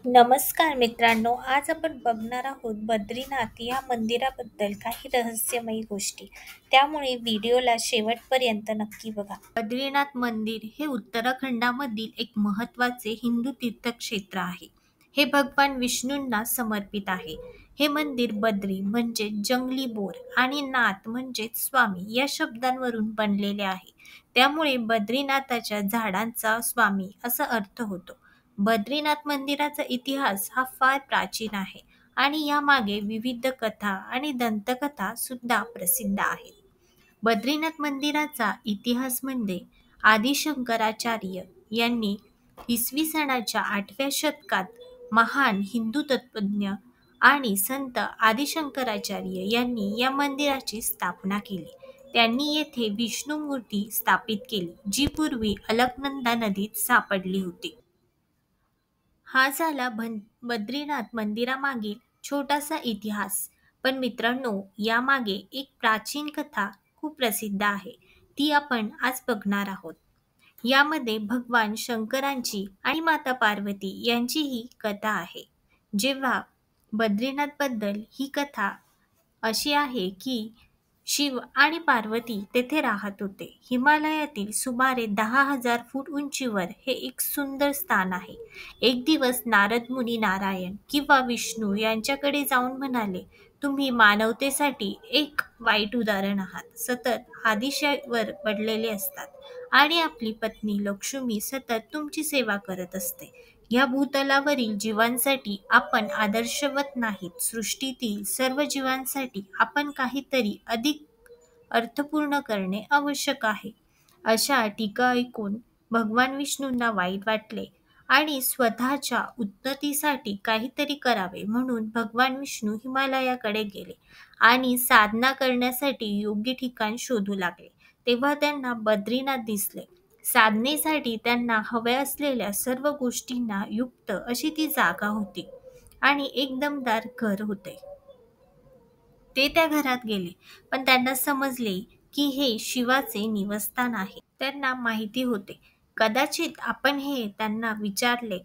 नमस्कार मित्रांनो, आज आपण बघणार आहोत बद्रीनाथ या मंदिराबद्दल काही रहस्यमयी गोष्टी. त्यामुळे व्हिडिओला शेवटपर्यंत नक्की बघा. बद्रीनाथ मंदिर हे उत्तराखंडामधील एक महत्त्वाचे हिंदू तीर्थक्षेत्र आहे. हे भगवान विष्णूंना समर्पित आहे. हे मंदिर बद्री म्हणजे जंगली बोर आणि नाथ म्हणजे स्वामी या शब्दांवरून बनलेले आहे. त्यामुळे बद्रीनाथाच्या झाडांचा स्वामी असा अर्थ होतो. बद्रीनाथ मंदिराचा इतिहास हा फार प्राचीन आहे आणि यामागे विविध कथा आणि दंतकथा सुद्धा प्रसिद्ध आहेत. बद्रीनाथ मंदिराचा इतिहास म्हणजे आदिशंकराचार्य यांनी इसवी सनाच्या 8व्या शतकात महान हिंदू तत्त्वज्ञ आणि संत आदिशंकराचार्य यांनी या मंदिराची स्थापना केली. त्यांनी येथे विष्णू मूर्ती स्थापित केली, जी पूर्वी अलकनंदा नदीत सापडली होती. हा झाला बद्रीनाथ मंदिरामागील छोटासा इतिहास. पण मित्रांनो, यामागे एक प्राचीन कथा खूप प्रसिद्ध आहे. ती आपण आज बघणार आहोत. यामध्ये भगवान शंकरांची आणि माता पार्वती यांची ही कथा आहे. जेव्हा बद्रीनाथबद्दल ही कथा अशी आहे की शिव आणि पार्वती तेथे राहत होते. हिमालयातील सुमारे 10,000 फूट उंचीवर हे एक सुंदर स्थान आहे. एक दिवस नारद मुनी नारायण किंवा विष्णू यांच्याकडे जाऊन म्हणाले, तुम्ही मानवतेसाठी एक वाईट उदाहरण आहात. सतत आदिशावर पडलेले असतात आणि आपली पत्नी लक्ष्मी सतत तुमची सेवा करत असते. या भूतलावरील जीवांसाठी आपण आदर्शवत नाहीत. सृष्टीतील सर्व जीवांसाठी आपण काहीतरी अधिक अर्थपूर्ण करणे आवश्यक आहे. अशा टीका ऐकून भगवान विष्णूंना वाईट वाटले आणि स्वतःच्या उन्नतीसाठी काहीतरी करावे म्हणून भगवान विष्णू हिमालयाकडे गेले आणि साधना करण्यासाठी योग्य ठिकाण शोधू लागले. तेव्हा त्यांना बद्रीनाथ दिसले. साधनेसाठी त्यांना हव्या असलेल्या सर्व गोष्टींना युक्त अशी ती जागा होती आणि एक दमदार घर होते. ते त्या घरात गेले, पण त्यांना समजले की हे शिवाचे निवासस्थान आहे. त्यांना माहिती होते, कदाचित आपण हे त्यांना विचारले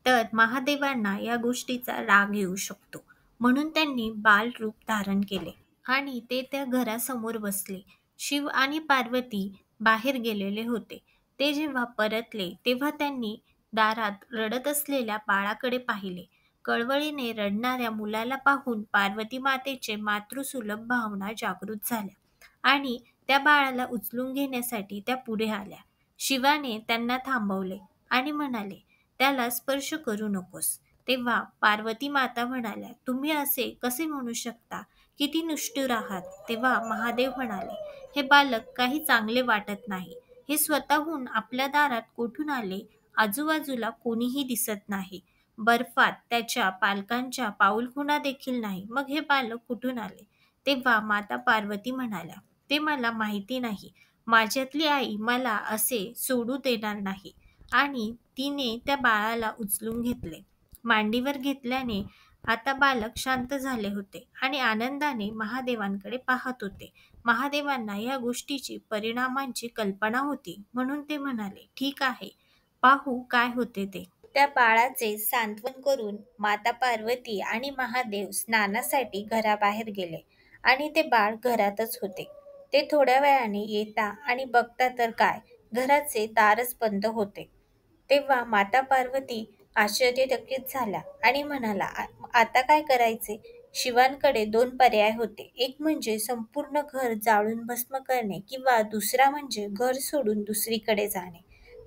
तर महादेवांना या गोष्टीचा राग येऊ शकतो. म्हणून त्यांनी बालरूप धारण केले आणि ते त्या घरासमोर बसले. शिव आणि पार्वती बाहेर गेलेले होते. ते जेव्हा परतले तेव्हा त्यांनी दारात रडत असलेल्या बाळाकडे पाहिले. कळवळीने रडणाऱ्या मुलाला पाहून पार्वती मातेचे मातृसुलभ भावना जागृत झाल्या आणि त्या बाळाला उचलून घेण्यासाठी त्या पुढे आल्या. शिवाने त्यांना थांबवले आणि म्हणाले, त्याला स्पर्श करू नकोस. तेव्हा पार्वती माता म्हणाल्या, तुम्ही असे कसे म्हणू शकता? किती निष्ठुर आहात. तेव्हा महादेव म्हणाले, हे बालक काही चांगले वाटत नाही. हे स्वतःहून आपल्या दारात कोठून आले? आजूबाजूला कोणीही दिसत नाही. बर्फात त्याच्या पालकांच्या पाऊलखुणा देखील नाही. मग हे बालक कुठून आले? तेव्हा माता पार्वती म्हणाल्या, ते मला माहिती नाही. माझ्यातली आई मला असे सोडू देणार नाही. आणि तिने त्या बाळाला उचलून घेतले. मांडीवर घेतल्याने आता बालक शांत झाले होते आणि आनंदाने महादेवांकडे पाहत होते. महादेवांना या गोष्टीची परिणामांची कल्पना होती, म्हणून ते म्हणाले, ठीक आहे, पाहू काय होते ते. त्या बाळाचे सांत्वन करून माता पार्वती आणि महादेव स्नानासाठी घराबाहेर गेले आणि ते बाळ घरातच होते. ते थोड्या वेळाने येता आणि बघता तर काय, घराचे दारच बंद होते. तेव्हा माता पार्वती आश्चर्यचकित झाल्या आणि म्हणाला, आता काय करायचे? शिवांकडे 2 पर्याय होते. एक म्हणजे संपूर्ण घर जाळून भस्म करणे किंवा दुसरा म्हणजे घर सोडून दुसरीकडे जाणे.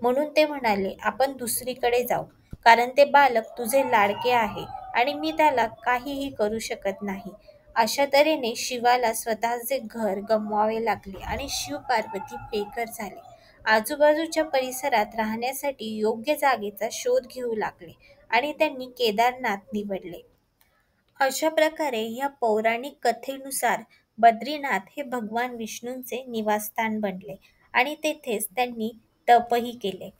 म्हणून ते म्हणाले, आपण दुसरीकडे जाऊ, कारण ते बालक तुझे लाडके आहे आणि मी त्याला काहीही करू शकत नाही. अशा तऱ्हेने शिवाला स्वतःचे घर गमवावे लागले आणि शिव पार्वती बेघर झाले. आजूबाजूच्या परिसरात राहण्यासाठी योग्य जागेचा शोध घेऊ लागले आणि त्यांनी केदारनाथ निवडले. अशा प्रकारे या पौराणिक कथेनुसार बद्रीनाथ हे भगवान विष्णूंचे निवासस्थान बनले आणि तेथेच त्यांनी तपही केले.